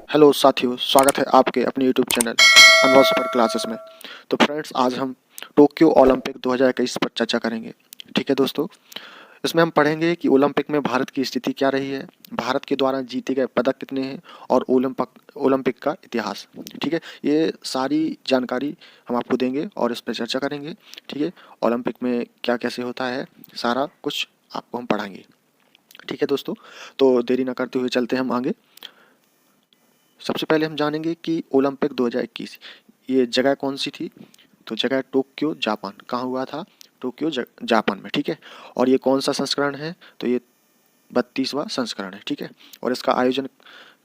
Hello साथियों, स्वागत है आपके अपने यूट्यूब चैनल अनुभव सुपर क्लासेस में। तो फ्रेंड्स, आज हम टोक्यो ओलंपिक 2021 पर चर्चा करेंगे। ठीक है दोस्तों, इसमें हम पढ़ेंगे कि ओलंपिक में भारत की स्थिति क्या रही है, भारत के द्वारा जीते गए पदक कितने हैं और ओलंपिक का इतिहास। ठीक है, ये सारी जानकारी हम आपको देंगे और इस पर चर्चा करेंगे। ठीक है, ओलंपिक में क्या कैसे होता है, सारा कुछ आपको हम पढ़ाएंगे। ठीक है दोस्तों, तो देरी ना करते हुए चलते हैं हम आगे। सबसे पहले हम जानेंगे कि ओलंपिक 2021 ये जगह कौन सी थी। तो जगह टोक्यो जापान। कहाँ हुआ था? टोक्यो जापान में। ठीक है, और ये कौन सा संस्करण है? तो ये 32वां संस्करण है। ठीक है, और इसका आयोजन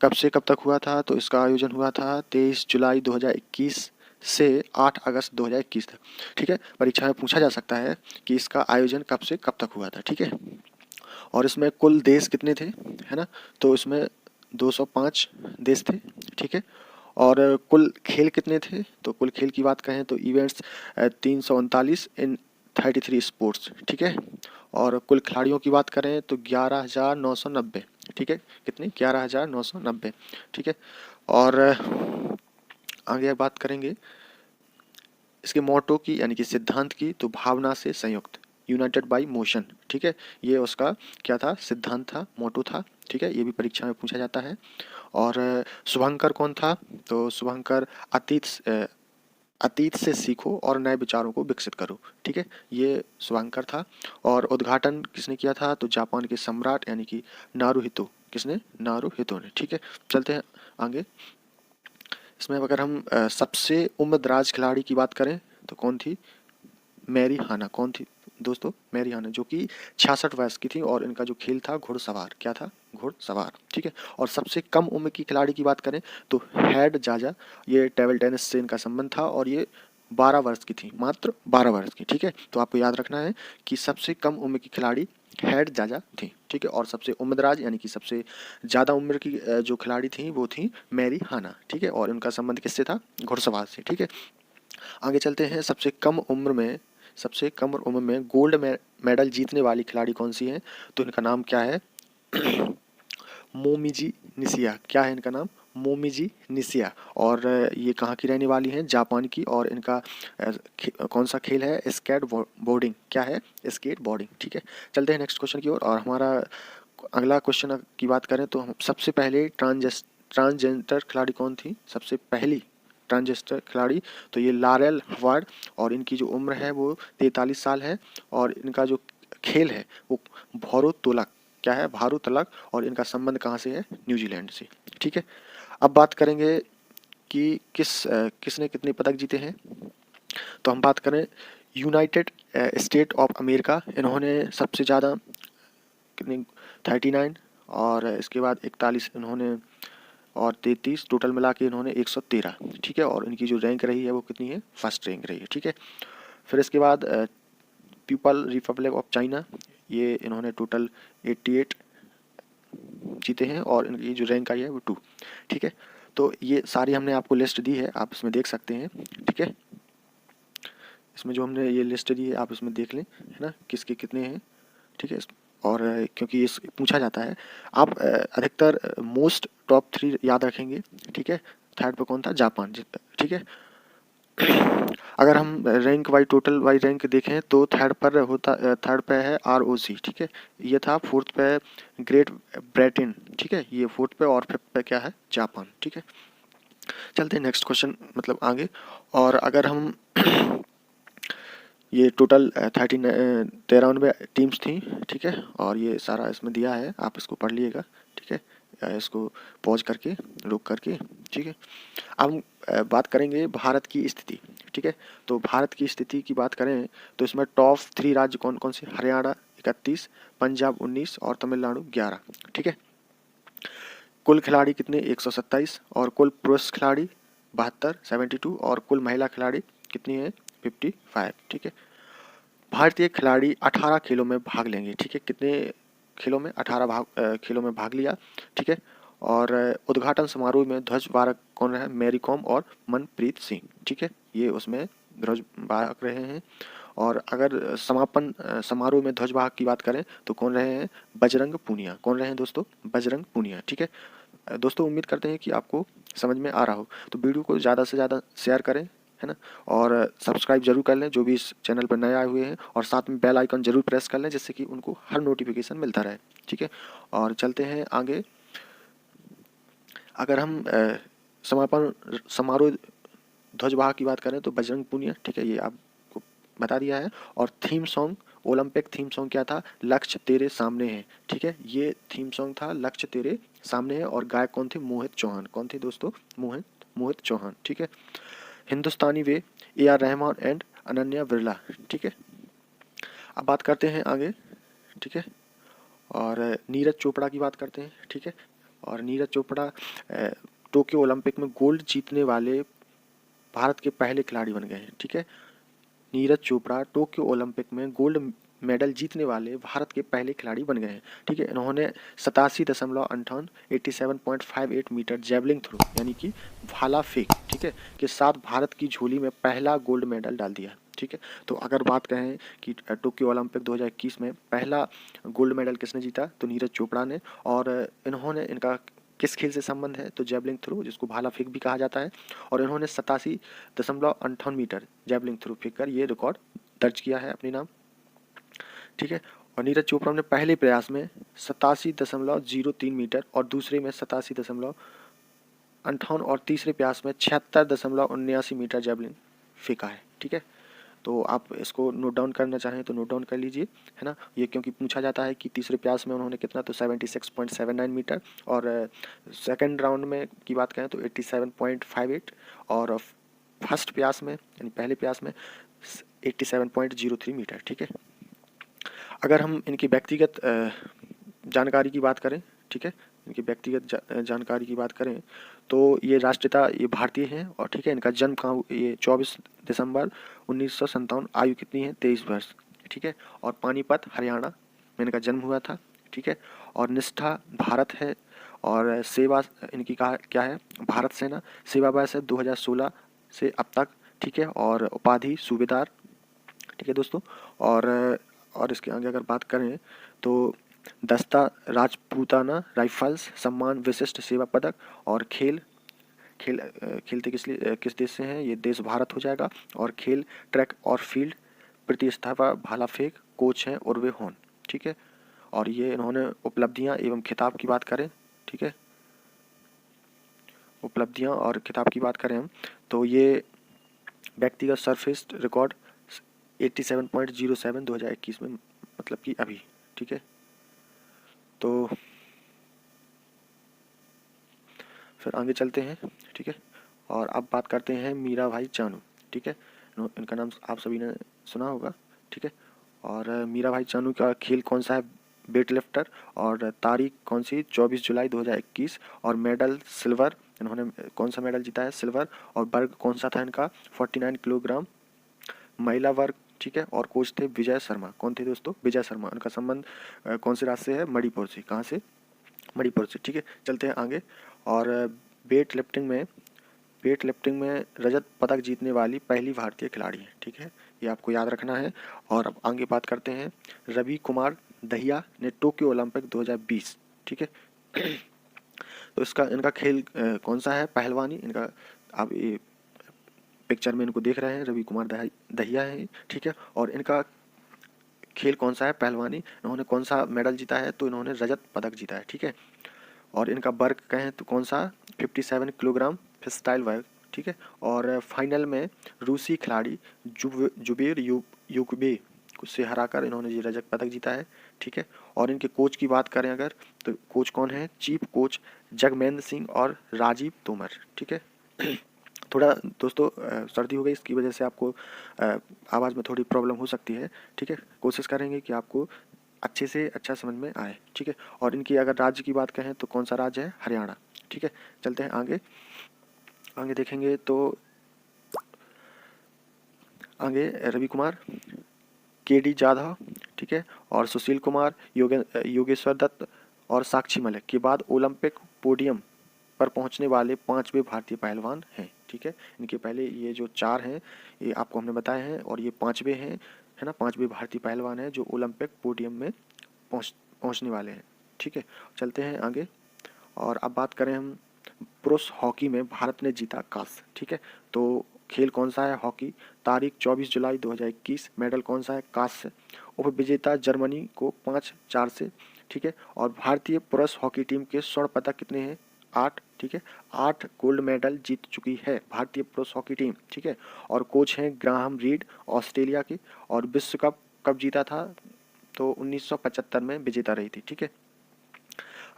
कब से कब तक हुआ था? तो इसका आयोजन हुआ था 23 जुलाई 2021 से 8 अगस्त 2021 तक। ठीक है, परीक्षा में पूछा जा सकता है कि इसका आयोजन कब से कब तक हुआ था। ठीक है, और इसमें कुल देश कितने थे, है ना? तो इसमें 205 देश थे। ठीक है, और कुल खेल कितने थे? तो कुल खेल की बात करें तो इवेंट्स 339 इन 33 स्पोर्ट्स। ठीक है, और कुल खिलाड़ियों की बात करें तो 11,990। ठीक है, कितने? 11,990। ठीक है, और आगे बात करेंगे इसके मोटो की, यानी कि सिद्धांत की। तो भावना से संयुक्त, यूनाइटेड बाय मोशन। ठीक है, ये उसका क्या था? सिद्धांत था, मोटो था। ठीक है, ये भी परीक्षा में पूछा जाता है। और शुभंकर कौन था? तो शुभंकर अतीत से सीखो और नए विचारों को विकसित करो। ठीक है, ये शुभंकर था। और उद्घाटन किसने किया था? तो जापान के सम्राट यानी कि नारुहितो। किसने? नारुहितो ने। ठीक है, चलते हैं आगे। इसमें अगर हम सबसे उम्रदराज खिलाड़ी की बात करें तो कौन थी? मैरी हाना। कौन थी दोस्तों? मैरी हाना, जो कि 66 वर्ष की थी और इनका जो खेल था घुड़सवार। क्या था? घुड़सवार। ठीक है, और सबसे कम उम्र की खिलाड़ी की बात करें तो हेड जाजा। ये टेबल टेनिस से इनका संबंध था और ये 12 वर्ष की थी, मात्र 12 वर्ष की। ठीक है, तो आपको याद रखना है कि सबसे कम उम्र की खिलाड़ी हेड जाजा थी। ठीक है, और सबसे उम्रदराज यानी कि सबसे ज़्यादा उम्र की जो खिलाड़ी थी वो थी मैरी हाना। ठीक है, और इनका संबंध किससे था? घुड़सवार से। ठीक है, आगे चलते हैं। सबसे कम उम्र में गोल्ड मेडल जीतने वाली खिलाड़ी कौन सी है? तो इनका नाम क्या है? मोमिजी निशिया। क्या है इनका नाम? मोमिजी निशिया। और ये कहाँ की रहने वाली हैं? जापान की। और इनका कौन सा खेल है? Skateboarding. क्या है? Skateboarding. ठीक है, चलते हैं नेक्स्ट क्वेश्चन की ओर। और हमारा अगला क्वेश्चन की बात करें तो हम सबसे पहले ट्रांसजेंडर खिलाड़ी कौन थी? सबसे पहली ट्रांसजेंडर खिलाड़ी, तो ये लारेल हवार्ड। और इनकी जो उम्र है वो 43 साल है। और इनका जो खेल है वो भारोत्तोलक। क्या है? भारोत्तोलक। और इनका संबंध कहाँ से है? न्यूजीलैंड से। ठीक है, अब बात करेंगे कि किसने कितने पदक जीते हैं। तो हम बात करें यूनाइटेड स्टेट ऑफ अमेरिका। इन्होंने सबसे ज़्यादा कितने? 39। और इसके बाद 41 इन्होंने, और 33 टोटल मिला के इन्होंने 113। ठीक है, और इनकी जो रैंक रही है वो कितनी है? फर्स्ट रैंक रही है। ठीक है, फिर इसके बाद पीपल रिपब्लिक ऑफ चाइना, ये इन्होंने टोटल 88 जीते हैं और इनकी जो रैंक आई है वो 2। ठीक है, तो ये सारी हमने आपको लिस्ट दी है, आप इसमें देख सकते हैं। ठीक है, इसमें जो हमने ये लिस्ट दी है आप इसमें देख लें, है ना, किसके कितने हैं। ठीक है, और क्योंकि इस पूछा जाता है, आप अधिकतर मोस्ट टॉप 3 याद रखेंगे। ठीक है, थर्ड पे कौन था? जापान। ठीक है, अगर हम rank wise total wise rank देखें तो थर्ड पे है ROC। ठीक है, ये था। फोर्थ पे ग्रेट ब्रिटेन। ठीक है, ये फोर्थ पे। और फिफ्थ पे क्या है? जापान। ठीक है, चलते हैं नेक्स्ट क्वेश्चन मतलब आगे। और अगर हम ये टोटल 93 टीम्स थी। ठीक है, और ये सारा इसमें दिया है, आप इसको पढ़ लीजिएगा। ठीक है, इसको पॉज करके, रुक करके। ठीक है, अब हम बात करेंगे भारत की स्थिति। ठीक है, तो भारत की स्थिति की बात करें तो इसमें टॉप 3 राज्य कौन कौन से? हरियाणा 31, पंजाब 19 और तमिलनाडु 11। ठीक है, कुल खिलाड़ी कितने? 127। और कुल पुरुष खिलाड़ी 72 72। और कुल महिला खिलाड़ी कितनी है? 55। ठीक है, भारतीय खिलाड़ी 18 खेलों में भाग लेंगे। ठीक है, कितने खेलों में? 18 खेलों में भाग लिया। ठीक है, और उद्घाटन समारोह में ध्वजवाहक कौन रहे? मैरी कॉम और मनप्रीत सिंह। ठीक है, ये उसमें ध्वजवाहक रहे हैं। और अगर समापन समारोह में ध्वजवाहक की बात करें तो कौन रहे हैं? बजरंग पूनिया। कौन रहे हैं दोस्तों? बजरंग पूनिया। ठीक है, दोस्तों उम्मीद करते हैं कि आपको समझ में आ रहा हो, तो वीडियो को ज़्यादा से ज़्यादा शेयर करें, है ना, और सब्सक्राइब जरूर कर लें जो भी इस चैनल पर नए आए हुए हैं, और साथ में बेल आइकन जरूर प्रेस कर लें जिससे कि उनको हर नोटिफिकेशन मिलता रहे। ठीक है, और चलते हैं आगे। अगर हम समापन समारोह ध्वजवाह की बात करें तो बजरंग पुनिया, ठीक है, ये आपको बता दिया है। और theme song, Olympic theme song क्या था? लक्ष्य तेरे सामने है। ठीक है, ये थीम सॉन्ग था लक्ष्य तेरे सामने है, और गायक कौन थे? मोहित चौहान। कौन थे दोस्तों? मोहित चौहान। ठीक है, हिंदुस्तानी वे A R Rahman and Ananya Birla. ठीक है, अब बात करते हैं आगे। ठीक है, और नीरज चोपड़ा की बात करते हैं। ठीक है, और नीरज चोपड़ा टोक्यो ओलंपिक में गोल्ड जीतने वाले भारत के पहले खिलाड़ी बन गए हैं। ठीक है, नीरज चोपड़ा टोक्यो ओलंपिक में गोल्ड मेडल जीतने वाले भारत के पहले खिलाड़ी बन गए हैं। ठीक है, इन्होंने 87.58 मीटर जेवलिंग थ्रो यानी कि भाला फेंक, ठीक है, के साथ भारत की झोली में पहला गोल्ड मेडल डाल दिया। ठीक है, तो अगर बात करें कि टोक्यो ओलंपिक 2021 में पहला गोल्ड मेडल किसने जीता, तो नीरज चोपड़ा ने। और इनका किस खेल से संबंध है, तो जेवलिंग थ्रो, जिसको भाला फेंक भी कहा जाता है। और इन्होंने 87.58 मीटर जेवलिंग थ्रो फेंक कर ये रिकॉर्ड दर्ज किया है अपने नाम। ठीक है, और नीरज चोपड़ा ने पहले प्रयास में 87.03 मीटर और दूसरे में 87.58 और तीसरे प्रयास में 76.79 मीटर जेवलिन फेंका है। ठीक है, तो आप इसको नोट डाउन करना चाहें तो नोट डाउन कर लीजिए, है ना, ये क्योंकि पूछा जाता है कि तीसरे प्रयास में उन्होंने कितना, तो 76.79 मीटर, और सेकंड राउंड में की बात करें तो 87.58, और फर्स्ट प्रयास में यानी पहले प्रयास में 87.03 मीटर। ठीक है, अगर हम इनकी व्यक्तिगत जानकारी की बात करें, ठीक है, इनकी व्यक्तिगत जानकारी की बात करें तो ये राष्ट्रीयता ये भारतीय हैं, और ठीक है, इनका जन्म कहाँ, ये 24 दिसंबर 1957, आयु कितनी है? 23 वर्ष। ठीक है, और पानीपत हरियाणा में इनका जन्म हुआ था। ठीक है, और निष्ठा भारत है, और सेवा इनकी क्या है? भारत सेना, सेवा वयस है 2016 से अब तक। ठीक है, और उपाधि सूबेदार। ठीक है दोस्तों, और इसके आगे अगर बात करें तो दस्ता राजपूताना राइफल्स सम्मान विशिष्ट सेवा पदक, और खेलते किस देश से हैं? ये देश भारत हो जाएगा। और खेल ट्रैक और फील्ड प्रतिष्ठा भाला फेंक कोच हैं उर्वे होन। ठीक है, और ये इन्होंने उपलब्धियां एवं खिताब की बात करें, ठीक है, उपलब्धियां और खिताब की बात करें हम तो ये व्यक्तिगत सरफेस रिकॉर्ड 87.07 2021 में, मतलब कि अभी। ठीक है, तो फिर आगे चलते हैं। ठीक है, और अब बात करते हैं मीरा भाई चानू। ठीक है, इनका नाम आप सभी ने सुना होगा। ठीक है, और मीरा भाई चानू का खेल कौन सा है? वेट लिफ्टर, और तारीख कौन सी? 24 जुलाई 2021, और मेडल सिल्वर, इन्होंने कौन सा मेडल जीता है? सिल्वर। और वर्ग कौन सा था इनका? 49 किलोग्राम महिला वर्ग। ठीक है, और कोच थे विजय शर्मा। कौन थे दोस्तों? विजय शर्मा। इनका संबंध कौन से राज्य से है? मणिपुर से। कहाँ से? मणिपुर से। ठीक है, चलते हैं आगे। और वेट लिफ्टिंग में रजत पदक जीतने वाली पहली भारतीय खिलाड़ी है। ठीक है, ये आपको याद रखना है। और अब आगे बात करते हैं। रवि कुमार दहिया ने टोक्यो ओलंपिक 2020, ठीक है, तो इनका खेल कौन सा है? पहलवानी। इनका आप ये पिक्चर में इनको देख रहे हैं, रवि कुमार दहिया है। ठीक है, और इनका खेल कौन सा है? पहलवानी। इन्होंने कौन सा मेडल जीता है? तो इन्होंने रजत पदक जीता है। ठीक है, और इनका वर्ग कहें तो कौन सा? 57 किलोग्राम फ्रीस्टाइल वर्ग। ठीक है, और फाइनल में रूसी खिलाड़ी जुबेर यूकबे से हराकर इन्होंने ये रजत पदक जीता है। ठीक है, और इनके कोच की बात करें अगर, तो कोच कौन है? चीफ कोच जगमेंद्र सिंह और राजीव तोमर। ठीक है, थोड़ा दोस्तों सर्दी हो गई, इसकी वजह से आपको आवाज़ में थोड़ी प्रॉब्लम हो सकती है। ठीक है, कोशिश करेंगे कि आपको अच्छे से अच्छा समझ में आए। ठीक है, और इनकी अगर राज्य की बात करें तो कौन सा राज्य है? हरियाणा। ठीक है, चलते हैं आगे। आगे देखेंगे तो आगे रवि कुमार, KD जाधव, ठीक है, और सुशील कुमार, योगेश्वर दत्त और साक्षी मलिक के बाद ओलंपिक पोडियम पर पहुंचने वाले 5वें भारतीय पहलवान हैं। ठीक है, इनके पहले ये जो 4 हैं ये आपको हमने बताए हैं, और ये 5वें हैं, है ना, 5वें भारतीय पहलवान हैं जो ओलंपिक पोडियम में पहुंचने वाले हैं। ठीक है, चलते हैं आगे। और अब बात करें हम पुरुष हॉकी में भारत ने जीता कांस्य, ठीक है। तो खेल कौन सा है? हॉकी। तारीख 24 जुलाई 2021। मेडल कौन सा है? कांस्य। उपविजेता जर्मनी को 5-4 से, ठीक है। और भारतीय पुरुष हॉकी टीम के स्वर्ण पदक कितने हैं? 8, ठीक है। 8 गोल्ड मेडल जीत चुकी है भारतीय पुरुष हॉकी टीम, ठीक है। और कोच हैं ग्राहम रीड, ऑस्ट्रेलिया के। और विश्व कप कब जीता था? तो 1975 में विजेता रही थी, ठीक है।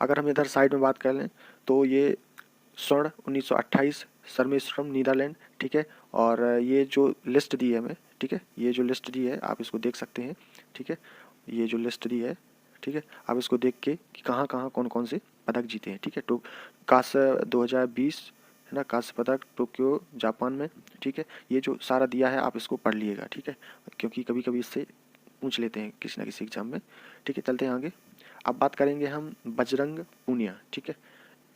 अगर हम इधर साइड में बात कर लें तो ये स्वर्ण 1928 सर्वेश्वरम नीदरलैंड, ठीक है। और ये जो लिस्ट दी है हमें, ठीक है, ये जो लिस्ट दी है आप इसको देख सकते हैं, ठीक है। ये जो लिस्ट दी है, ठीक है, आप इसको देख के कि कहाँ कहाँ कौन कौन से पदक जीते हैं, ठीक है। तो कांस्य 2020 है ना, कांस्य पदक टोक्यो जापान में, ठीक है। ये जो सारा दिया है आप इसको पढ़ लीजिएगा, ठीक है, क्योंकि कभी कभी इससे पूछ लेते हैं किसी ना किसी एग्जाम में, ठीक है। चलते हैं आगे। अब बात करेंगे हम बजरंग पूनिया, ठीक है।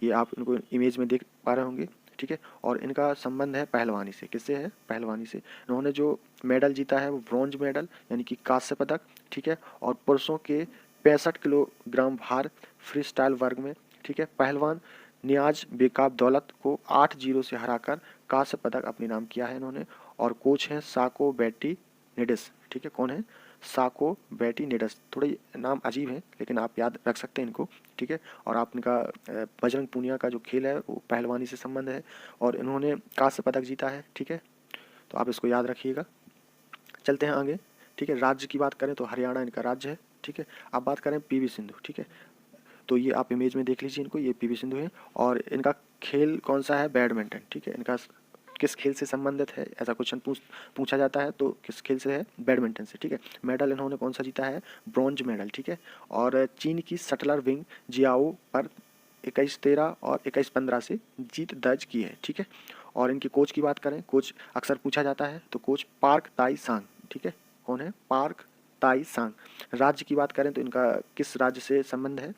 ये आप इनको इमेज में देख पा रहे होंगे, ठीक है। और इनका संबंध है पहलवानी से। किससे है? पहलवानी से। इन्होंने जो मेडल जीता है वो ब्रॉन्ज मेडल यानी कि कांस्य पदक, ठीक है। और पुरुषों के 65 किलोग्राम भार फ्री स्टाइल वर्ग में, ठीक है, पहलवान नियाज बेकाब दौलत को 8-0 से हराकर कांस्य पदक अपने नाम किया है इन्होंने। और कोच हैं साको बेटी निडिस, ठीक है। कौन है? साको बेटी निडस। थोड़े नाम अजीब हैं लेकिन आप याद रख सकते हैं इनको, ठीक है। और आप इनका बजरंग पूनिया का जो खेल है वो पहलवानी से संबंध है और इन्होंने कांस्य पदक जीता है, ठीक है। तो आप इसको याद रखिएगा। चलते हैं आगे, ठीक है। राज्य की बात करें तो हरियाणा इनका राज्य है, ठीक है। अब बात करें पीवी सिंधु, ठीक है। तो ये आप इमेज में देख लीजिए इनको, ये पीवी सिंधु है। और इनका खेल कौन सा है? बैडमिंटन, ठीक है। इनका किस खेल से संबंधित है ऐसा क्वेश्चन पूछा जाता है तो किस खेल से है? बैडमिंटन से, ठीक है। मेडल इन्होंने कौन सा जीता है? ब्रॉन्ज मेडल, ठीक है। और चीन की शटलर विंग जियाओ पर 21-13 और 21-15 से जीत दर्ज की है, ठीक है। और इनके कोच की बात करें, कोच अक्सर पूछा जाता है तो कोच पार्क ताई सांग, ठीक है। कौन है? पार्क ताई सांग। राज्य की बात करें तो इनका किस राज्य से संबंध है?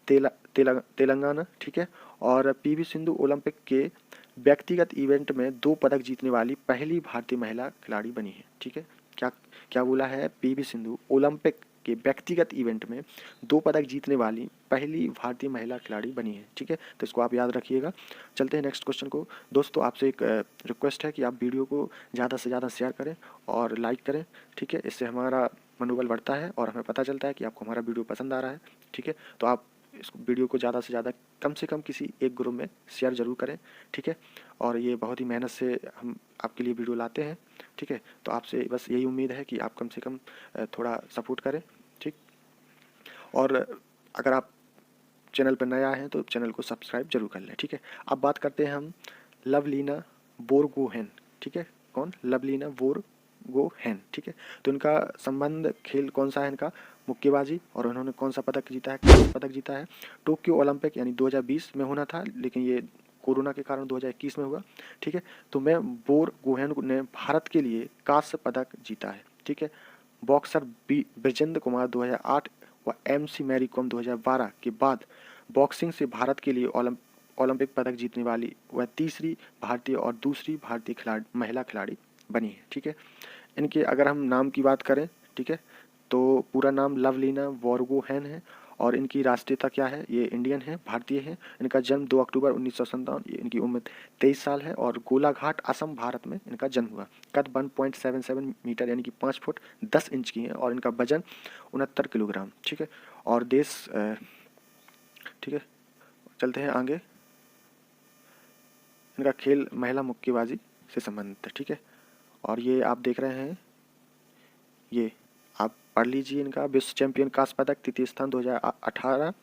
तेलंगाना, ठीक है। और पीवी सिंधु ओलंपिक के व्यक्तिगत इवेंट में 2 पदक जीतने वाली पहली भारतीय महिला खिलाड़ी बनी है, ठीक है। क्या क्या बोला है? पीवी सिंधु ओलंपिक के व्यक्तिगत इवेंट में 2 पदक जीतने वाली पहली भारतीय महिला खिलाड़ी बनी है, ठीक है। तो इसको आप याद रखिएगा। चलते हैं नेक्स्ट क्वेश्चन को। दोस्तों आपसे एक रिक्वेस्ट है कि आप वीडियो को ज़्यादा से ज़्यादा शेयर करें और लाइक करें, ठीक है। इससे हमारा मनोबल बढ़ता है और हमें पता चलता है कि आपको हमारा वीडियो पसंद आ रहा है, ठीक है। तो आप इस वीडियो को ज़्यादा से ज़्यादा कम से कम किसी एक ग्रुप में शेयर ज़रूर करें, ठीक है। और ये बहुत ही मेहनत से हम आपके लिए वीडियो लाते हैं, ठीक है। तो आपसे बस यही उम्मीद है कि आप कम से कम थोड़ा सपोर्ट करें, ठीक। और अगर आप चैनल पर नया हैं तो चैनल को सब्सक्राइब जरूर कर लें, ठीक है। अब बात करते हैं हम लवलीना बोरगोहेन, ठीक है। कौन? लवलीना बोरगोहेन, ठीक है। तो इनका संबंध खेल कौन सा है? इनका मुक्केबाजी। और उन्होंने कौन सा पदक जीता है? कांस्य पदक जीता है। टोक्यो ओलंपिक यानी 2020 में होना था लेकिन ये कोरोना के कारण 2021 में हुआ, ठीक है। तो मैं बोरगोहेन ने भारत के लिए कांस्य पदक जीता है, ठीक है। बॉक्सर ब्रिजेंद्र कुमार 2008 व MC मैरी कॉम 2012 के बाद बॉक्सिंग से भारत के लिए ओलंपिक पदक जीतने वाली वह तीसरी भारतीय और दूसरी भारतीय महिला खिलाड़ी बनी है, ठीक है। इनके अगर हम नाम की बात करें, ठीक है, तो पूरा नाम लवलीना बोरगोहेन है। और इनकी राष्ट्रीयता क्या है? ये इंडियन है, भारतीय है। इनका जन्म 2 अक्टूबर 1957, इनकी उम्र 23 साल है। और गोलाघाट असम भारत में इनका जन्म हुआ। कद 1.77 मीटर यानी कि 5 फुट 10 इंच की है। और इनका वजन 69 किलोग्राम, ठीक है। और देश ठीक है। चलते हैं आगे। इनका खेल महिला मुक्केबाजी से संबंधित है, ठीक है। और ये आप देख रहे हैं, ये आप पढ़ लीजिए। इनका विश्व चैंपियन कांस्य पदक तृतीय स्थान 2018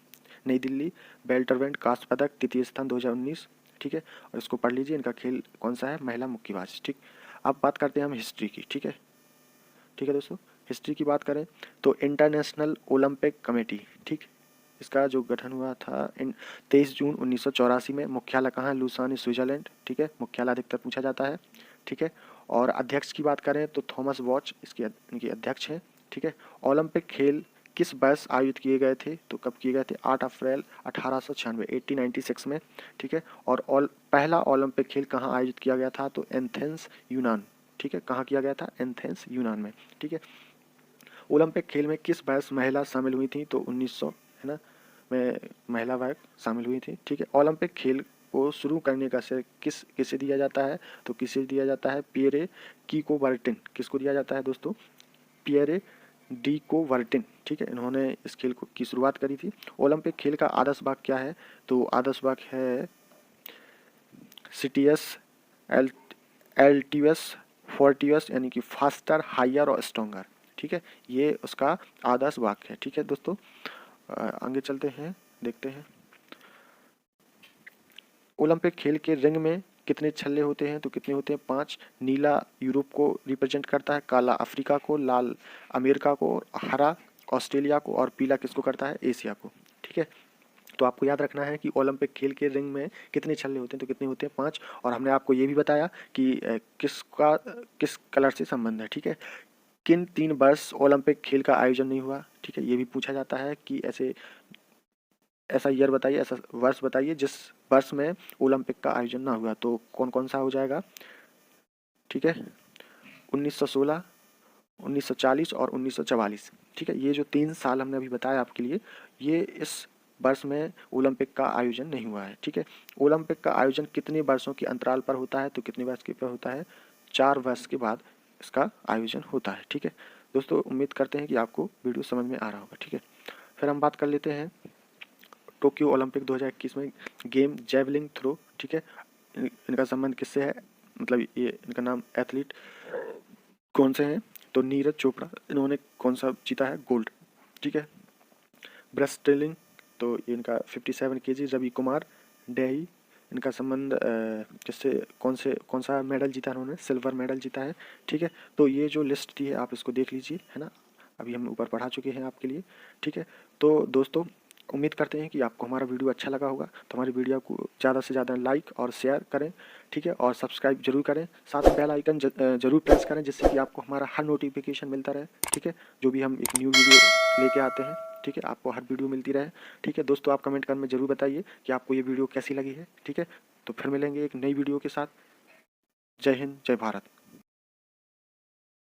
नई दिल्ली। बेल्टरवेंट कांस्य पदक तृतीय स्थान 2019, ठीक है। और इसको पढ़ लीजिए। इनका खेल कौन सा है? महिला मुक्केबाजी, ठीक। अब बात करते हैं हम हिस्ट्री की, ठीक है। ठीक है दोस्तों, हिस्ट्री की बात करें तो इंटरनेशनल ओलंपिक कमेटी, ठीक, इसका जो गठन हुआ था 23 जून 1984 में। मुख्यालय कहाँ है? लुसाने, स्विट्जरलैंड, ठीक है। मुख्यालय अधिकतर पूछा जाता है, ठीक है। और अध्यक्ष की बात करें तो थॉमस वॉच इनके अध्यक्ष हैं, ठीक है। ओलंपिक खेल किस वर्ष आयोजित किए गए थे? तो कब किए गए थे? 8 अप्रैल 1896 1896 में, ठीक है। और पहला ओलंपिक खेल कहाँ आयोजित किया गया था? तो एथेंस यूनान, ठीक है। कहाँ किया गया था? एथेंस यूनान में, ठीक है। ओलंपिक खेल में किस वर्ष महिला शामिल हुई थी? तो 1900, है ना, में महिला बाइक शामिल हुई थी, ठीक है। ओलंपिक खेल को शुरू करने का श्रेय किसे दिया जाता है, तो किसे दिया जाता है, पियरे कीकोवर्टिन। किसको दिया जाता है दोस्तों, पियरे डी कोवर्टिन, ठीक है। इन्होंने इस खेल को की शुरुआत करी थी। ओलंपिक खेल का आदर्श वाक्य क्या है, तो आदर्श वाक्य है सिटियस एल्टिवस फोर्टियस, यानी कि फास्टर, हायर और स्ट्रॉन्गर, ठीक है। ये उसका आदर्श वाक्य है, ठीक है दोस्तों। आगे चलते हैं, देखते हैं ओलंपिक खेल के रिंग में कितने छल्ले होते हैं, तो कितने होते हैं, 5। नीला यूरोप को रिप्रेजेंट करता है, काला अफ्रीका को, लाल अमेरिका को, हरा ऑस्ट्रेलिया को और पीला किसको करता है, एशिया को, ठीक है। तो आपको याद रखना है कि ओलंपिक खेल के रिंग में कितने छल्ले होते हैं, तो कितने होते हैं, 5। और हमने आपको ये भी बताया कि किस कलर से संबंध है, ठीक है। किन 3 वर्ष ओलंपिक खेल का आयोजन नहीं हुआ, ठीक है। ये भी पूछा जाता है कि ऐसा ईयर बताइए, ऐसा वर्ष बताइए जिस वर्ष में ओलंपिक का आयोजन ना हुआ, तो कौन कौन सा हो जाएगा, ठीक है। 1916, 1940 और 1944, ठीक है। ये जो 3 साल हमने अभी बताया आपके लिए, ये इस वर्ष में ओलंपिक का आयोजन नहीं हुआ है, ठीक है। ओलंपिक का आयोजन कितने वर्षों के अंतराल पर होता है, तो कितने वर्ष के पर होता है, 4 वर्ष के बाद इसका आयोजन होता है, ठीक है दोस्तों। उम्मीद करते हैं कि आपको वीडियो समझ में आ रहा होगा, ठीक है। फिर हम बात कर लेते हैं टोक्यो ओलंपिक 2021 में गेम जेवलिंग थ्रो, ठीक है। इनका संबंध किससे है, मतलब ये इनका नाम एथलीट कौन से हैं, तो नीरज चोपड़ा, इन्होंने कौन सा जीता है, गोल्ड, ठीक है। ब्रेस्टलिंग, तो ये इनका 57 केजी, रवि कुमार डेही, इनका संबंध किससे, कौन सा मेडल जीता है इन्होंने, सिल्वर मेडल जीता है, ठीक है। तो ये जो लिस्ट थी है आप इसको देख लीजिए, है ना, अभी हम ऊपर पढ़ा चुके हैं आपके लिए, ठीक है। तो दोस्तों उम्मीद करते हैं कि आपको हमारा वीडियो अच्छा लगा होगा, तो हमारी वीडियो को ज़्यादा से ज़्यादा लाइक और शेयर करें, ठीक है, और सब्सक्राइब जरूर करें, साथ में बेल आइकन जरूर प्रेस करें, जिससे कि आपको हमारा हर नोटिफिकेशन मिलता रहे, ठीक है। जो भी हम एक न्यू वीडियो लेके आते हैं, ठीक है, आपको हर वीडियो मिलती रहे, ठीक है दोस्तों। आप कमेंट करके जरूर बताइए कि आपको ये वीडियो कैसी लगी है, ठीक है। तो फिर मिलेंगे एक नई वीडियो के साथ। जय हिंद, जय भारत।